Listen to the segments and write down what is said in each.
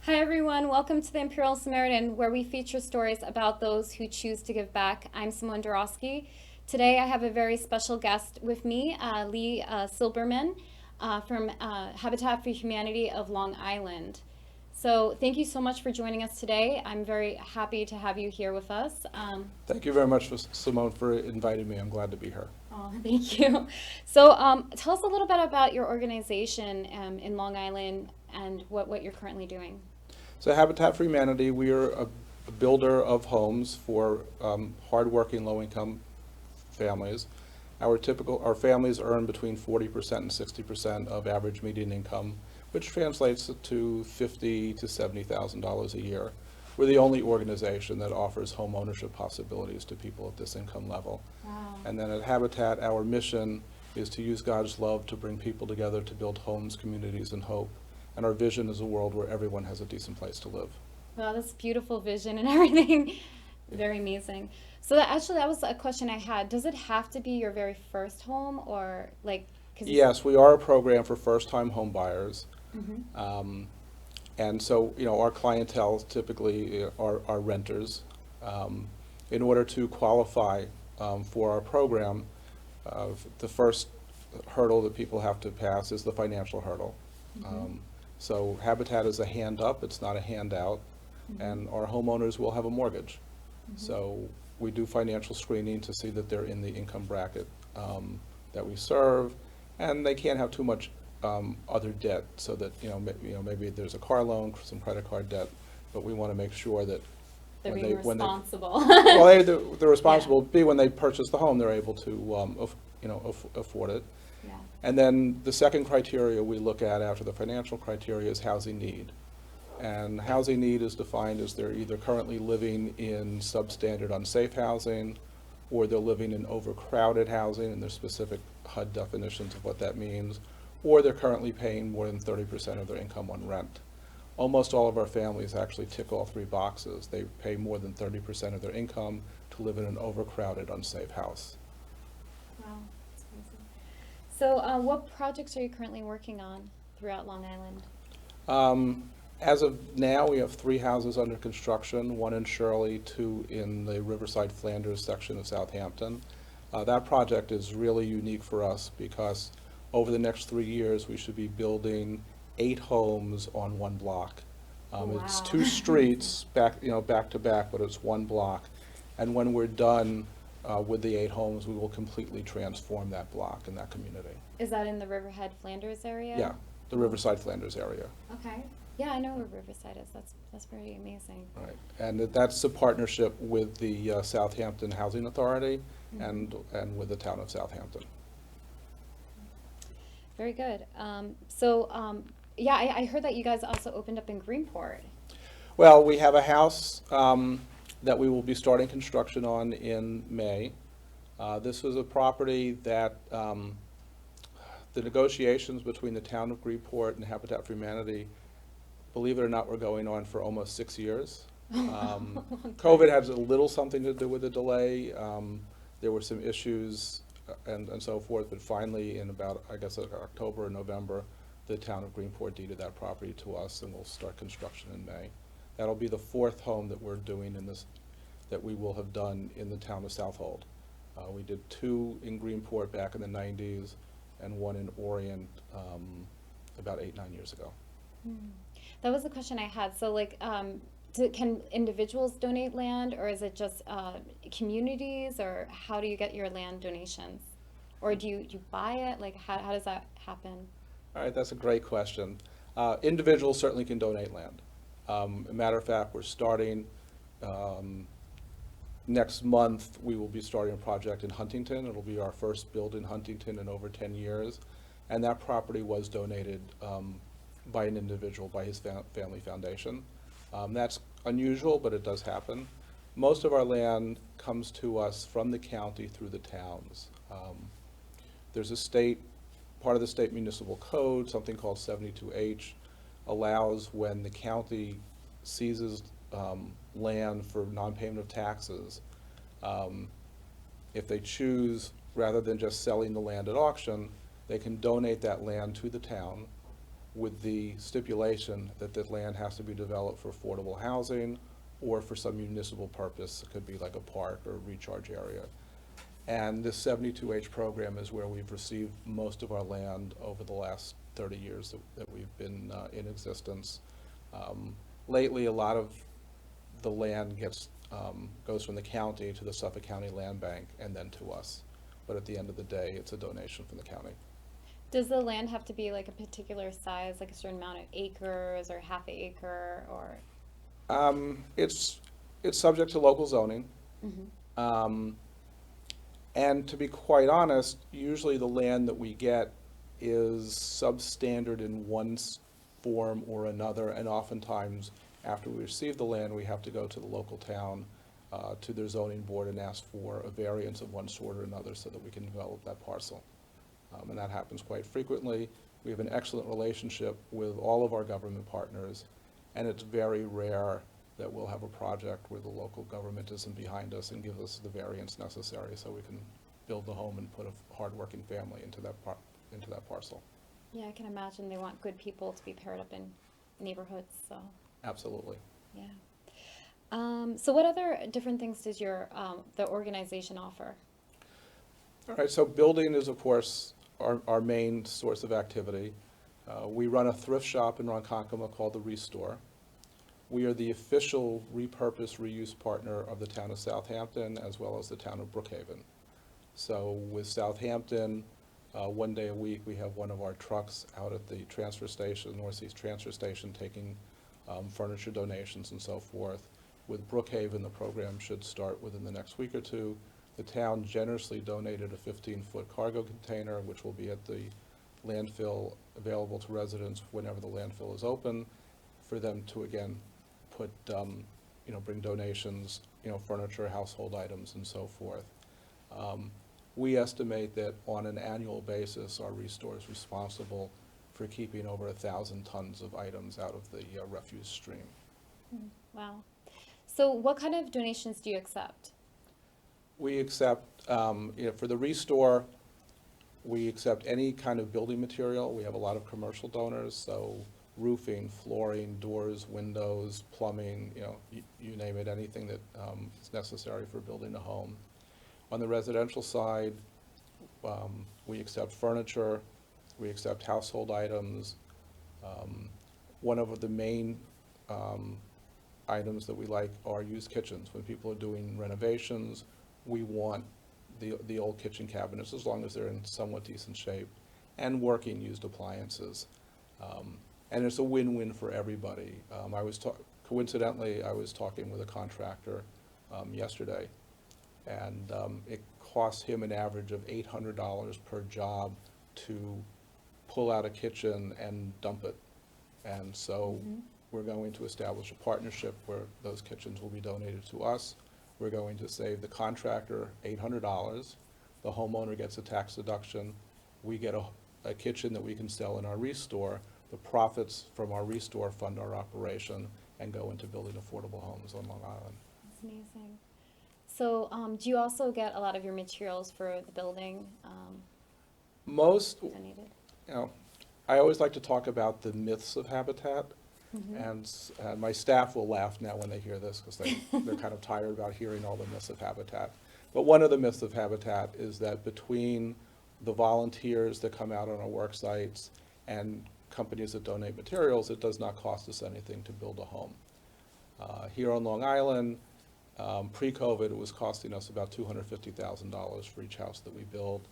Hi everyone, welcome to the Imperial Samaritan, where we feature stories about those who choose to give back. I'm Simone Doroski. Today I have a very special guest with me, Lee Silberman from Habitat for Humanity of Long Island. So thank you so much for joining us today. I'm very happy to have you here with us. Thank you very much, Simone, for inviting me. I'm glad to be here. Oh, thank you. So tell us a little bit about your organization in Long Island and what you're currently doing. So Habitat for Humanity, we are a builder of homes for hardworking, low-income families. Our families earn between 40% and 60% of average median income, which translates to $50,000 to $70,000 a year. We're the only organization that offers home ownership possibilities to people at this income level. Wow. And then at Habitat, our mission is to use God's love to bring people together to build homes, communities, and hope. And our vision is a world where everyone has a decent place to live. Wow, that's a beautiful vision and everything. Very amazing. So that was a question I had. Does it have to be your very first home or like? Cause Yes, we are a program for first-time home buyers. Mm-hmm. And so, our clientele typically are renters. In order to qualify for our program, the first hurdle that people have to pass is the financial hurdle. Mm-hmm. So Habitat is a hand up, it's not a handout, Mm-hmm. and our homeowners will have a mortgage. Mm-hmm. So we do financial screening to see that they're in the income bracket that we serve, and they can't have too much other debt, so that maybe there's a car loan, some credit card debt, but we want to make sure that They're when being they when they responsible. well they're responsible. B, when they purchase the home, they're able to afford it. Yeah. And then the second criteria we look at after the financial criteria is housing need. And housing need is defined as they're either currently living in substandard unsafe housing, or they're living in overcrowded housing, and there's specific HUD definitions of what that means, or they're currently paying more than 30% of their income on rent. Almost all of our families actually tick all three boxes. They pay more than 30% of their income to live in an overcrowded, unsafe house. Wow, that's amazing. So, what projects are you currently working on throughout Long Island? As of now, we have 3 houses under construction, 1 in Shirley, 2 in the Riverside Flanders section of Southampton. That project is really unique for us because over the next 3 years, we should be building 8 homes on 1 block. It's Wow. 2 streets back to back, but it's 1 block. And when we're done with the 8 homes, we will completely transform that block and that community. Is that in the Riverhead Flanders area? Yeah, the Riverside Flanders area. Okay. Yeah, I know where Riverside is. That's pretty amazing. Right, and that's a partnership with the Southampton Housing Authority Mhm. and with the town of Southampton. Very good. Yeah, I heard that you guys also opened up in Greenport. Well, we have a house that we will be starting construction on in May. This was a property that the negotiations between the town of Greenport and Habitat for Humanity, believe it or not, were going on for almost 6 years. COVID has a little something to do with the delay. There were some issues and so forth, but finally in about, I guess, October or November, the town of Greenport deeded that property to us, and we'll start construction in May. That'll be the 4th home that we're doing that we will have done in the town of Southold. We did 2 in Greenport back in the 90s and 1 in Orient about 8-9 years ago. Hmm. That was the question I had. So, like, can individuals donate land, or is it just communities, or how do you get your land donations? Or do you buy it? Like, how does that happen? All right, that's a great question. Individuals certainly can donate land. A matter of fact, we're starting next month. We will be starting a project in Huntington. It'll be our first build in Huntington in over 10 years. And that property was donated by an individual, by his family foundation. That's unusual, but it does happen. Most of our land comes to us from the county through the towns. There's part of the state municipal code, something called 72H, allows when the county seizes land for non-payment of taxes, if they choose, rather than just selling the land at auction, they can donate that land to the town. with the stipulation that that land has to be developed for affordable housing or for some municipal purpose. It could be like a park or a recharge area. And this 72H program is where we've received most of our land over the last 30 years that we've been in existence. Lately, a lot of the land goes from the county to the Suffolk County Land Bank and then to us. But at the end of the day, it's a donation from the county. Does the land have to be like a particular size, like a certain amount of acres or half an acre or? It's subject to local zoning. Mhm. And to be quite honest, usually the land that we get is substandard in one form or another, and oftentimes after we receive the land, we have to go to the local town, to their zoning board and ask for a variance of one sort or another so that we can develop that parcel. And that happens quite frequently. We have an excellent relationship with all of our government partners, and it's very rare that we'll have a project where the local government isn't behind us and gives us the variance necessary so we can build the home and put a hardworking family into that parcel. Yeah, I can imagine they want good people to be paired up in neighborhoods, so, Absolutely. yeah. So what other different things does the organization offer? All right, so building is, of course, our main source of activity. We run a thrift shop in Ronkonkoma called the Restore. We are the official repurpose reuse partner of the town of Southampton as well as the town of Brookhaven. So with Southampton, one day a week we have one of our trucks out at the transfer station, Northeast Transfer Station, taking furniture donations and so forth. With Brookhaven, the program should start within the next week or two. The town generously donated a 15-foot cargo container, which will be at the landfill, available to residents whenever the landfill is open, for them to, again, put, bring donations, furniture, household items, and so forth. We estimate that on an annual basis, our Restore is responsible for keeping over 1,000 tons of items out of the refuse stream. Wow. So what kind of donations do you accept? We accept, for the Restore, we accept any kind of building material. We have a lot of commercial donors, so roofing, flooring, doors, windows, plumbing, you name it, anything that is necessary for building a home. On the residential side, we accept furniture, we accept household items. One of the main items that we like are used kitchens. When people are doing renovations, we want the old kitchen cabinets, as long as they're in somewhat decent shape, and working used appliances. And it's a win-win for everybody. Coincidentally, I was talking with a contractor yesterday, and it costs him an average of $800 per job to pull out a kitchen and dump it. And so we're going to establish a partnership where those kitchens will be donated to us. We're going to save the contractor $800. The homeowner gets a tax deduction. We get a kitchen that we can sell in our Restore. The profits from our Restore fund our operation and go into building affordable homes on Long Island. That's amazing. So do you also get a lot of your materials for the building Most, donated? I always like to talk about the myths of habitat. And my staff will laugh now when they hear this because they're kind of tired about hearing all the myths of habitat. But one of the myths of habitat is that between the volunteers that come out on our work sites and companies that donate materials, it does not cost us anything to build a home. Here on Long Island, pre-COVID, it was costing us about $250,000 for each house that we build.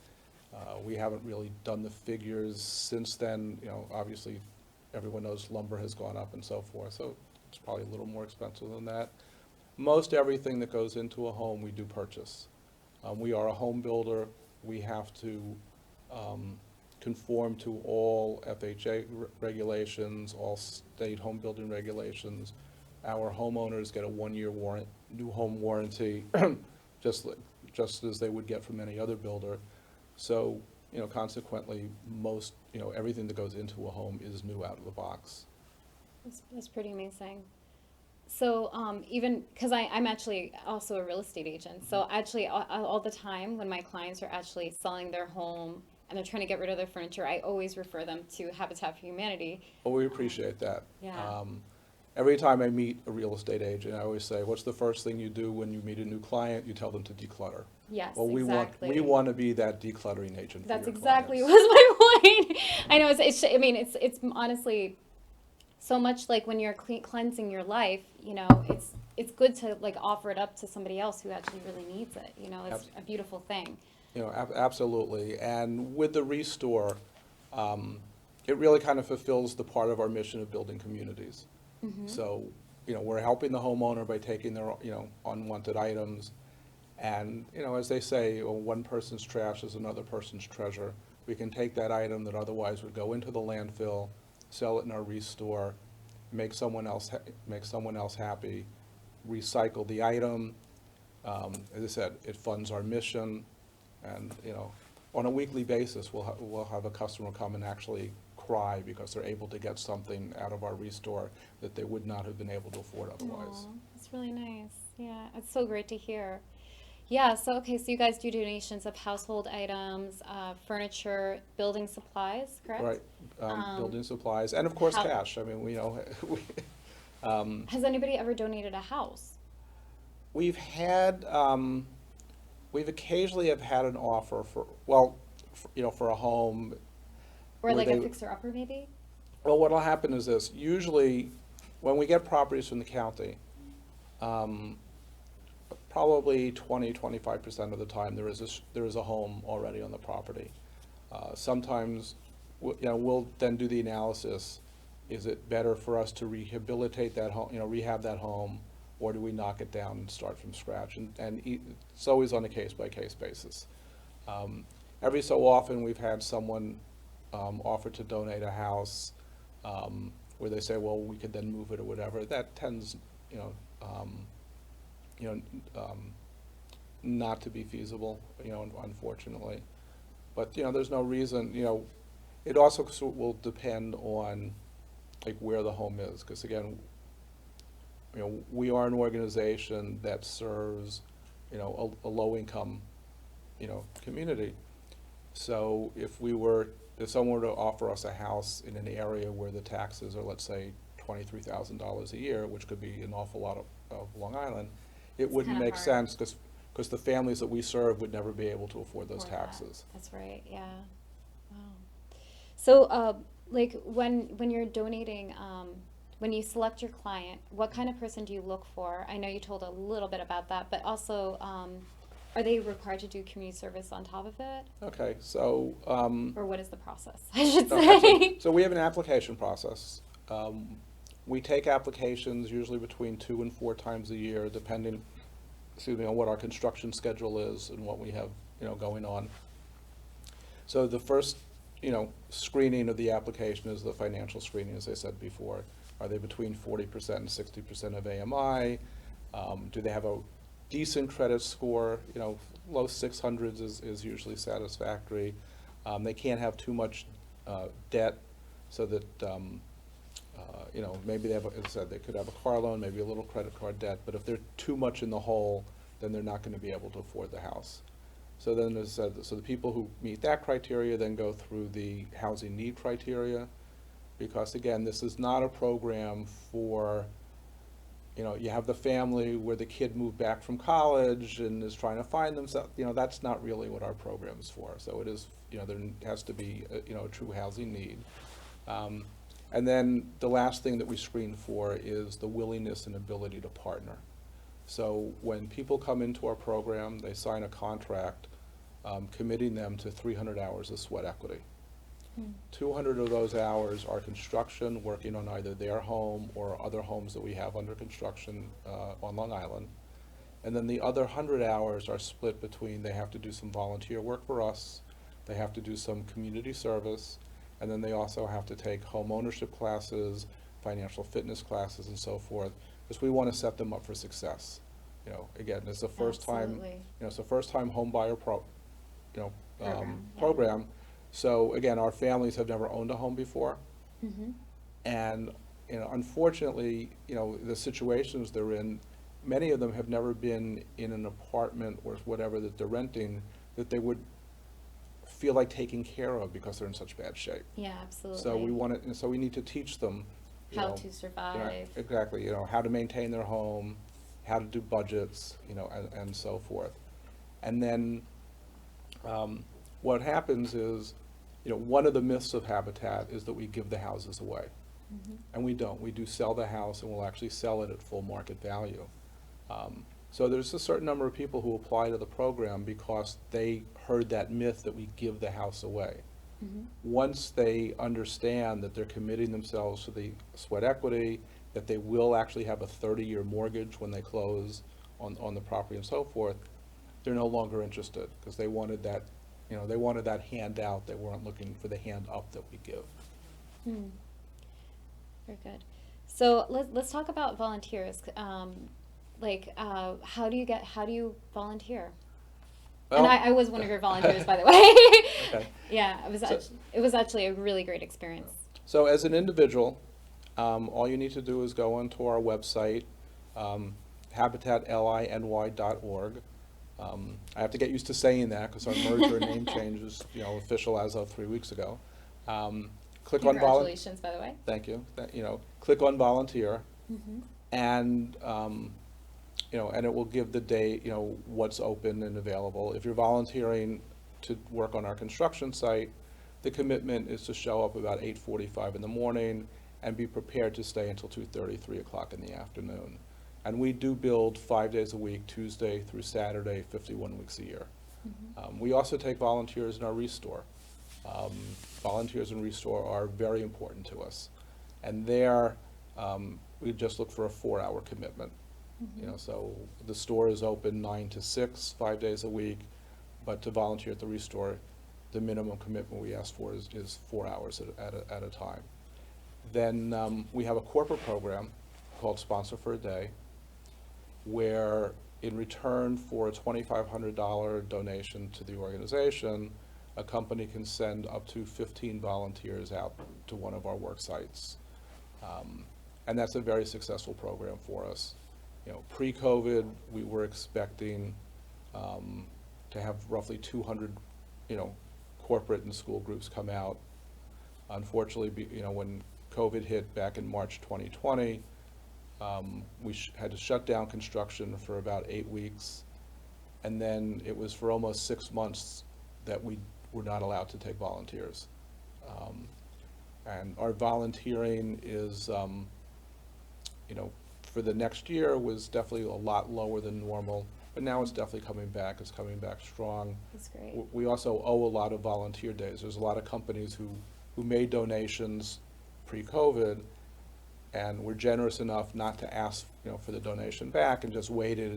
We haven't really done the figures since then. Obviously, everyone knows lumber has gone up and so forth, so it's probably a little more expensive than that. Most everything that goes into a home we do purchase. We are a home builder. We have to conform to all FHA regulations, all state home building regulations. Our homeowners get a 1-year new home warranty, just as they would get from any other builder. So, consequently, most, everything that goes into a home is new out of the box. That's pretty amazing. So even, because I'm actually also a real estate agent, so actually all the time when my clients are actually selling their home and they're trying to get rid of their furniture, I always refer them to Habitat for Humanity. Well, we appreciate that. Yeah. Every time I meet a real estate agent, I always say, what's the first thing you do when you meet a new client? You tell them to declutter. Yes, Well, exactly. we want to be that decluttering agent for That's your exactly clients. was my point. I know I mean, it's honestly so much like when you're cleansing your life, you know, it's good to like offer it up to somebody else who actually really needs it. You know, it's a beautiful thing. You know, absolutely. And with the Restore, it really kind of fulfills the part of our mission of building communities. Mm-hmm. So, you know, we're helping the homeowner by taking their, you know, unwanted items. And, you know, as they say, well, one person's trash is another person's treasure. We can take that item that otherwise would go into the landfill, sell it in our Restore, make someone else happy, recycle the item. As I said, it funds our mission. And, you know, on a weekly basis, we'll have a customer come and actually cry because they're able to get something out of our Restore that they would not have been able to afford otherwise. Aw, that's really nice. Yeah, it's so great to hear. Yeah, so okay, so you guys do donations of household items, furniture, building supplies, correct? Right, building supplies, and of course how- cash. I mean, we, you know, Has anybody ever donated a house? we've had, we've occasionally have had an offer for, well, you know, for a home. Or Where like a they- fixer-upper maybe? Well, what'll happen is this, usually, when we get properties from the county, probably 25% of the time, there is a home already on the property. Sometimes, you know, we'll then do the analysis, is it better for us to rehabilitate that home, you know, rehab that home, or do we knock it down and start from scratch? And it's always on a case-by-case basis. Every so often, we've had someone offer to donate a house, where they say, well, we could then move it or whatever. That tends, you know, not to be feasible, you know, unfortunately. But, you know, there's no reason, you know, it also will depend on, like, where the home is, because again, you know, we are an organization that serves, you know, a low-income, you know, community. So if someone were to offer us a house in an area where the taxes are, let's say, $23,000 a year, which could be an awful lot of Long Island, it wouldn't kinda make hard. sense, because the families that we serve would never be able to afford those Or that. taxes. That's right, yeah. Wow. So, like, when you're donating, when you select your client, what kind of person do you look for? I know you told a little bit about that, but also, are they required to do community service on top of it? Okay, so, Or what is the process, I should no, say? absolutely. So we have an application process. We take applications usually between 2 and 4 times a year, depending, on what our construction schedule is and what we have, you know, going on. So the first, you know, screening of the application is the financial screening, as I said before. Are they between 40% and 60% of AMI? Do they have a decent credit score? You know, low 600s is usually satisfactory. They can't have too much debt, so that, you know, maybe they have, as I said, they could have a car loan, maybe a little credit card debt, but if they're too much in the hole, then they're not going to be able to afford the house. So then, as I said, so the people who meet that criteria then go through the housing need criteria, because again, this is not a program for, you know, you have the family where the kid moved back from college and is trying to find themselves, you know, that's not really what our program is for. So it is, you know, there has to be, you know, a true housing need. And then the last thing that we screen for is the willingness and ability to partner. So when people come into our program, they sign a contract committing them to 300 hours of sweat equity. 200 of those hours are construction, working on either their home or other homes that we have under construction on Long Island. And then the other 100 hours are split between, they have to do some volunteer work for us, they have to do some community service, and then they also have to take home ownership classes, financial fitness classes, and so forth, because we want to set them up for success. You know, again, it's the first time, Absolutely. you know, it's the first time home buyer Program, yeah. program. So again, our families have never owned a home before, Mm-hmm. and, you know, unfortunately, you know, the situations they're in, many of them have never been in an apartment or whatever that they're renting that they would feel like taking care of because they're in such bad shape. Yeah, absolutely. So we need to teach them How to survive. exactly, how to maintain their home, how to do budgets, and so forth. And then what happens is, one of the myths of Habitat is that we give the houses away. Mhm. And we don't. We do sell the house, and we'll actually sell it at full market value. So there's a certain number of people who apply to the program because they heard that myth that we give the house away. Mhm. Once they understand that they're committing themselves to the sweat equity, that they will actually have a 30-year mortgage when they close on the property and so forth, they're no longer interested because they wanted that, they wanted that handout. They weren't looking for the hand up that we give. Hmm. Very good. So let's talk about volunteers. How do you volunteer? And Well, I was one of your volunteers, by the way. Okay. Yeah, it was actually a really great experience. So as an individual, all you need to do is go onto our website, habitatliny.org. I have to get used to saying that because our merger and name change is, official as of 3 weeks ago. Click on Congratulations, by the way. Thank you. Click on volunteer, Mm-hmm. and and it will give the date, what's open and available. If you're volunteering to work on our construction site, the commitment is to show up about 8:45 in the morning and be prepared to stay until 2:30, 3 o'clock in the afternoon. And we do build 5 days a week, Tuesday through Saturday, 51 weeks a year. Mm-hmm. We also take volunteers in our restore. Volunteers in restore are very important to us. And there, we just look for a 4-hour commitment. Mm-hmm. So the store is open 9 to 6, 5 days a week, but to volunteer at the restore, the minimum commitment we ask for is 4 hours at a time. Then we have a corporate program called Sponsor for a Day, where in return for a $2,500 donation to the organization, a company can send up to 15 volunteers out to one of our work sites. And that's a very successful program for us. Pre-COVID, we were expecting to have roughly 200, corporate and school groups come out. Unfortunately, when COVID hit back in March 2020, we had to shut down construction for about 8 weeks. And then it was for almost 6 months that we were not allowed to take volunteers. And our volunteering is, for the next year was definitely a lot lower than normal, but now it's definitely coming back. It's coming back strong. That's great. We also owe a lot of volunteer days. There's a lot of companies who made donations pre-COVID and were generous enough not to ask, for the donation back and just waited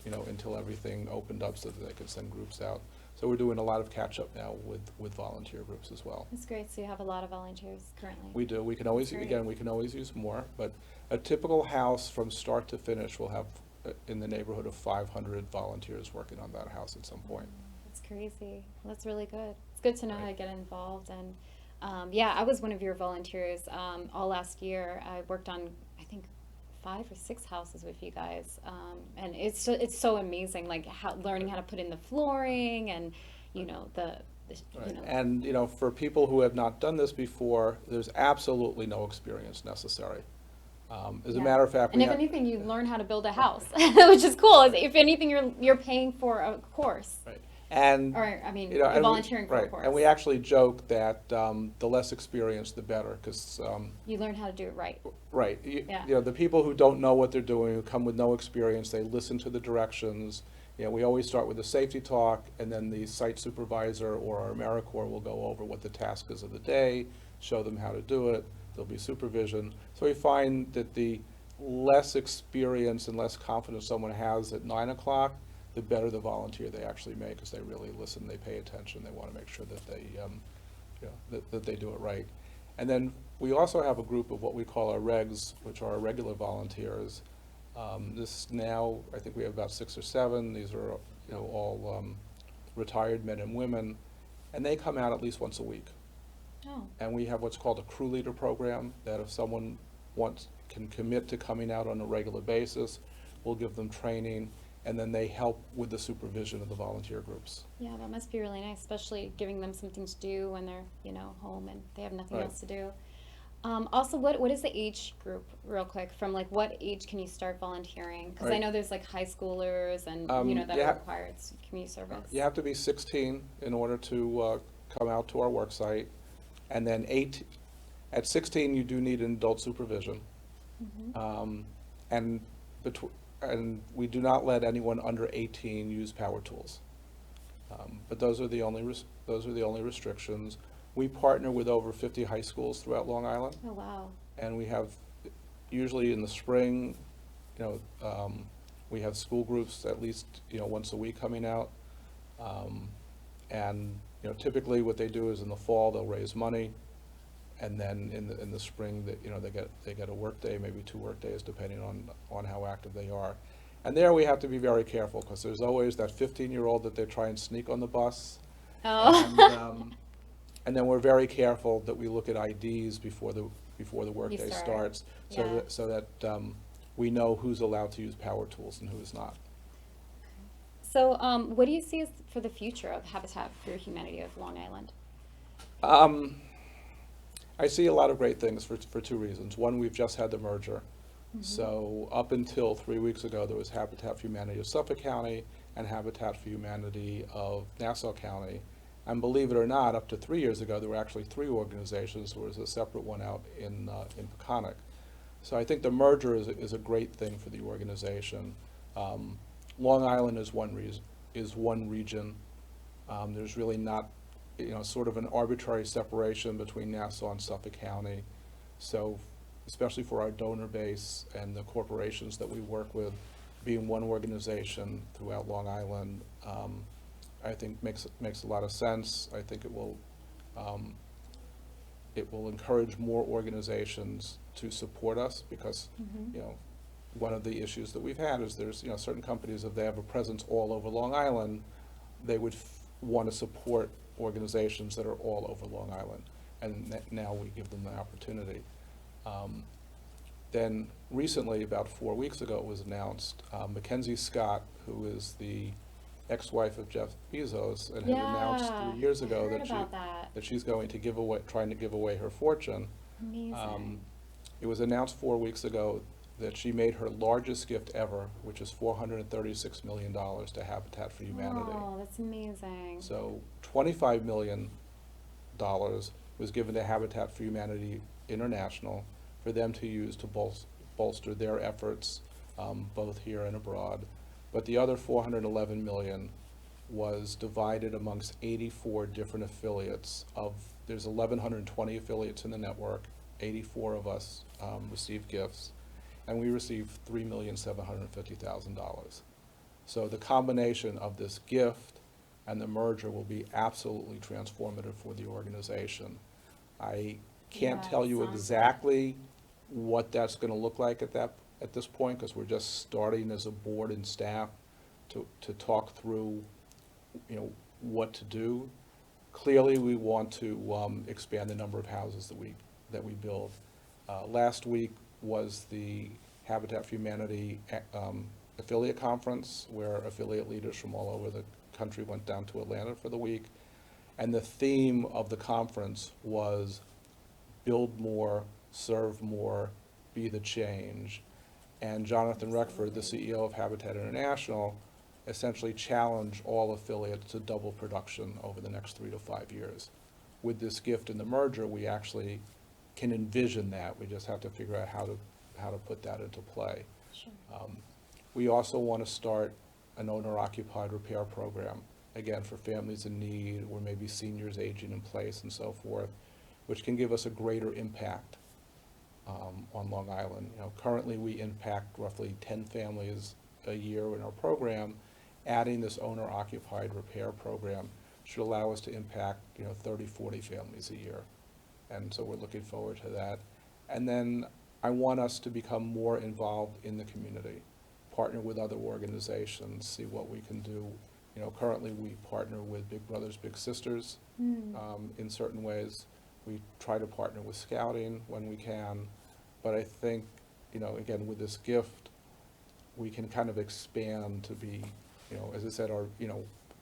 until everything opened up so that they could send groups out. So we're doing a lot of catch-up now with volunteer groups as well. That's great. So you have a lot of volunteers currently. We do. We can always, That's great. again, we can always use more, but a typical house from start to finish will have in the neighborhood of 500 volunteers working on that house at some point. That's crazy. Well, that's really good. It's good to know how to Right. get involved. And I was one of your volunteers all last year. I worked on, I think, 5 or 6 houses with you guys, and it's so amazing, like learning how to put in the flooring and the Right. And for people who have not done this before, there's absolutely no experience necessary. As a matter of fact, and if anything, you learn how to build a house, which is cool. If anything, you're paying for a course. Right. And Or I mean, and you're volunteering for a right. course. And we actually joke that the less experience, the better, because you learn how to do it right. right. Yeah. The people who don't know what they're doing, who come with no experience, they listen to the directions. We always start with a safety talk, and then the site supervisor or our AmeriCorps will go over what the task is of the day, show them how to do it. There'll be supervision. So we find that the less experience and less confidence someone has at 9 o'clock, the better the volunteer they actually make, because they really listen, they pay attention, they want to make sure that they, that they do it right. And then we also have a group of what we call our regs, which are our regular volunteers. This now, I think we have about 6 or 7. These are, all retired men and women, and they come out at least once a week. Oh. And we have what's called a crew leader program, that if someone can commit to coming out on a regular basis, we'll give them training. and then they help with the supervision of the volunteer groups. Yeah, that must be really nice, especially giving them something to do when they're, home and they have nothing Right. else to do. Also, what is the age group, real quick? From like what age can you start volunteering? Because I Right. know there's like high schoolers and that Yeah. are required community service. You have to be 16 in order to come out to our work site, and then at 16 you do need an adult supervision, and and we do not let anyone under 18 use power tools. But those are the only restrictions. We partner with over 50 high schools throughout Long Island, Oh wow. and we have, usually in the spring, we have school groups at least, once a week coming out. And, typically what they do is in the fall, they'll raise money, and then in the spring, they get a work day, maybe 2 work days, depending on how active they are. And there we have to be very careful, because there's always that 15-year-old that they try and sneak on the bus. Oh. And then we're very careful that we look at IDs before the workday start. starts, Yeah. so that we know who's allowed to use power tools and who is not. So, what do you see as for the future of Habitat for Humanity of Long Island? I see a lot of great things for 2 reasons. One, we've just had the merger. So up until 3 weeks ago, there was Habitat for Humanity of Suffolk County and Habitat for Humanity of Nassau County. And believe it or not, up to 3 years ago, there were actually 3 organizations. There was a separate one out in Peconic. So I think the merger is a great thing for the organization. Long Island is one region. There's really not, sort of an arbitrary separation between Nassau and Suffolk County. So, especially for our donor base and the corporations that we work with, being one organization throughout Long Island, I think makes a lot of sense. I think it will encourage more organizations to support us, because one of the issues that we've had is there's certain companies, if they have a presence all over Long Island, they would want to support organizations that are all over Long Island, and now we give them the opportunity. Then recently, about 4 weeks ago, it was announced, Mackenzie Scott, who is the ex-wife of Jeff Bezos, and had announced 3 years ago I heard about that. she's going to trying to give away her fortune. Amazing. It was announced 4 weeks ago that she made her largest gift ever, which is $436 million to Habitat for Humanity. Oh, that's amazing. So $25 million was given to Habitat for Humanity International for them to use to bolster their efforts, both here and abroad. But the other $411 million was divided amongst 84 different affiliates. There's 1,120 affiliates in the network. 84 of us received gifts, and we received $3,750,000. So the combination of this gift and the merger will be absolutely transformative for the organization. I can't Yeah, tell you sounds exactly what that's going to look like at this point, because we're just starting as a board and staff to talk through, what to do. Clearly, we want to expand the number of houses that we build. Last week was the Habitat for Humanity affiliate conference, where affiliate leaders from all over the country went down to Atlanta for the week. And the theme of the conference was build more, serve more, be the change. And Jonathan Reckford, the CEO of Habitat International, essentially challenged all affiliates to double production over the next 3 to 5 years. With this gift and the merger, we actually can envision that. We just have to figure out how to put that into play. Sure. We also want to start an owner-occupied repair program, again, for families in need, or maybe seniors aging in place and so forth, which can give us a greater impact on Long Island. Currently we impact roughly 10 families a year in our program. Adding this owner-occupied repair program should allow us to impact 30, 40 families a year. And so we're looking forward to that. And then I want us to become more involved in the community, partner with other organizations, see what we can do. Currently we partner with Big Brothers Big Sisters in certain ways. We try to partner with Scouting when we can. But I think, again, with this gift, we can kind of expand to be, as I said,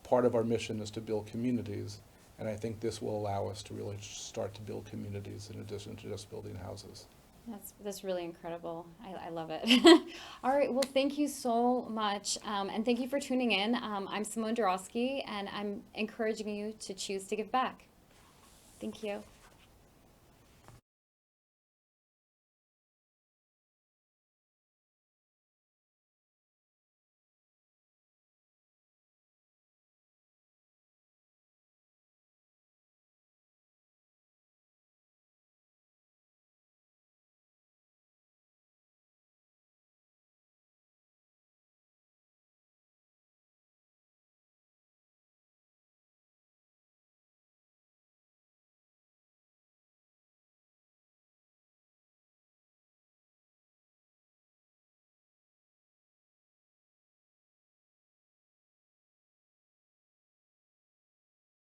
part of our mission is to build communities, and I think this will allow us to really start to build communities in addition to just building houses. That's really incredible. I love it. All right, well, thank you so much, and thank you for tuning in. I'm Simone Doroski, and I'm encouraging you to choose to give back. Thank you.